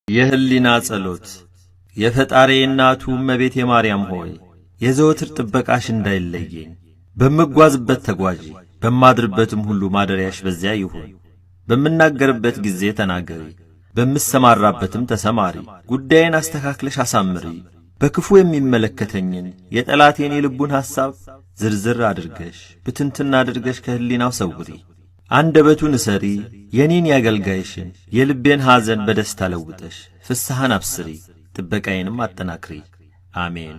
የህሊና ጸሎት የፈጣሪ እናቱ እመቤቴ ማርያም ሆይ የዘወትር ጥበቃሽ እንዳይለየኝ በመጓዝበት ተጓዢ በማድርበትም ሁሉ ማደሪያሽ በዚያ ይሁን። በምናገርበት ጊዜ ተናገሪ፣ በምሰማራበትም ተሰማሪ። ጉዳይን አስተካክለሽ አሳምሪ። በክፉ የሚመለከተኝን የጠላቴን የልቡን ሐሳብ ዝርዝር አድርገሽ ብትንትና አድርገሽ ከህሊናው ሰውሪ። አንደበቱን እሰሪ፣ የኔን ያገልጋይሽን የልቤን ሐዘን በደስታ ለውጠሽ ፍስሐን አብስሪ፣ ጥበቃዬንም አጠናክሪ። አሜን።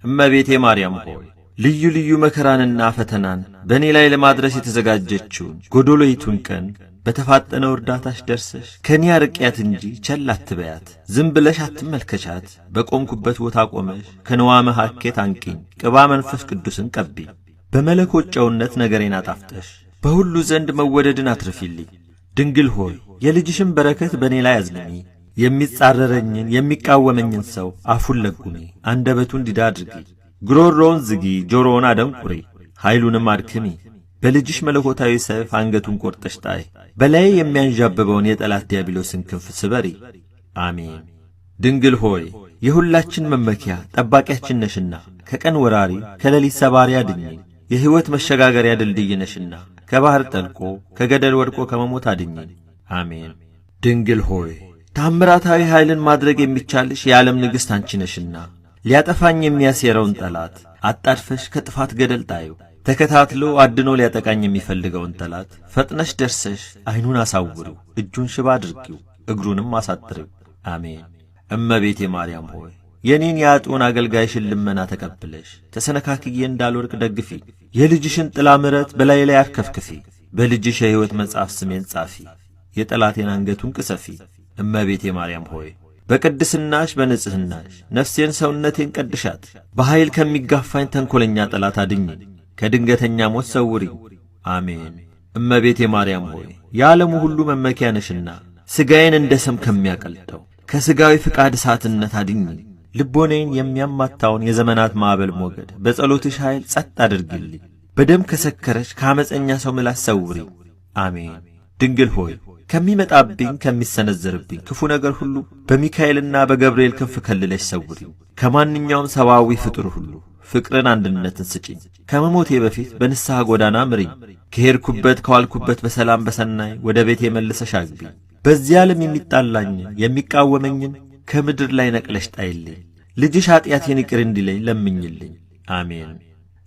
እመቤቴ ማርያም ሆይ ልዩ ልዩ መከራንና ፈተናን በእኔ ላይ ለማድረስ የተዘጋጀችውን ጎዶሎይቱን ቀን በተፋጠነው እርዳታሽ ደርሰሽ ከኔ አርቂያት እንጂ ቸል አትበያት። ዝም ብለሽ አትመልከቻት። በቆምኩበት ቦታ ቆመሽ ከንዋመ ሐኬት አንቂኝ፣ ቅባ መንፈስ ቅዱስን ቀቢኝ። በመለኮት ጨውነት ነገሬን አጣፍጠሽ በሁሉ ዘንድ መወደድን አትርፊልኝ። ድንግል ሆይ የልጅሽን በረከት በእኔ ላይ አዝንሚ። የሚጻረረኝን የሚቃወመኝን ሰው አፉን ለጉሚ፣ አንደበቱን ዲዳ አድርጊ። ጉሮሮውን ዝጊ፣ ጆሮውን አደንቁሪ፣ ኃይሉንም አድክሚ። በልጅሽ መለኮታዊ ሰይፍ አንገቱን ቈርጠሽ ጣይ። በላይ የሚያንዣብበውን የጠላት ዲያብሎስን ክንፍ ስበሪ። አሜን። ድንግል ሆይ የሁላችን መመኪያ ጠባቂያችን ነሽና ከቀን ወራሪ ከሌሊት ሰባሪ አድኝኝ። የሕይወት መሸጋገሪያ ድልድይ ነሽና ከባሕር ጠልቆ ከገደል ወድቆ ከመሞት አድኝኝ። አሜን። ድንግል ሆይ ታምራታዊ ኃይልን ማድረግ የሚቻልሽ የዓለም ንግሥት አንቺ ነሽና ሊያጠፋኝ የሚያሴረውን ጠላት አጣድፈሽ ከጥፋት ገደል ጣዩ። ተከታትሎ አድኖ ሊያጠቃኝ የሚፈልገውን ጠላት ፈጥነሽ ደርሰሽ ዐይኑን አሳውሪው፣ እጁን ሽባ አድርጊው፣ እግሩንም አሳጥሪው። አሜን። እመቤቴ ማርያም ሆይ የኔን የአጥውን አገልጋይሽን ልመና ተቀብለሽ ተሰነካክዬ እንዳልወድቅ ደግፊ። የልጅሽን ጥላ ምሕረት በላይ ላይ አርከፍክፊ። በልጅሽ የሕይወት መጽሐፍ ስሜን ጻፊ፣ የጠላቴን አንገቱን ቅሰፊ። እመቤቴ ማርያም ሆይ በቅድስናሽ በንጽሕናሽ ነፍሴን ሰውነቴን ቀድሻት። በኃይል ከሚጋፋኝ ተንኰለኛ ጠላት አድኝኝ፣ ከድንገተኛ ሞት ሰውሪ። አሜን። እመቤቴ ማርያም ሆይ የዓለሙ ሁሉ መመኪያ ነሽና ሥጋዬን እንደ ሰም ከሚያቀልጠው ከሥጋዊ ፍቃድ እሳትነት አድኝኝ። ልቦኔን የሚያማታውን የዘመናት ማዕበል ሞገድ በጸሎትሽ ኃይል ጸጥ አድርጊልኝ። በደም ከሰከረች ከዓመፀኛ ሰው ምላስ ሰውሪ። አሜን። ድንግል ሆይ ከሚመጣብኝ ከሚሰነዘርብኝ ክፉ ነገር ሁሉ በሚካኤልና በገብርኤል ክንፍ ከልለሽ ሰውሪ። ከማንኛውም ሰብአዊ ፍጡር ሁሉ ፍቅርን፣ አንድነትን ስጪኝ። ከመሞቴ በፊት በንስሐ ጎዳና ምሪኝ። ከሄድኩበት ከዋልኩበት በሰላም በሰናይ ወደ ቤቴ መልሰሽ አግቢኝ። በዚህ ዓለም የሚጣላኝን የሚቃወመኝን ከምድር ላይ ነቅለሽ ጣይልኝ። ልጅሽ ኀጢአቴን ይቅር እንዲለኝ ለምኝልኝ። አሜን።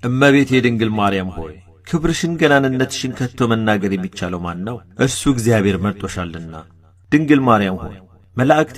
እመቤቴ ድንግል ማርያም ሆይ ክብርሽን ገናንነትሽን ከቶ መናገር የሚቻለው ማን ነው? እርሱ እግዚአብሔር መርጦሻልና። ድንግል ማርያም ሆይ መላእክት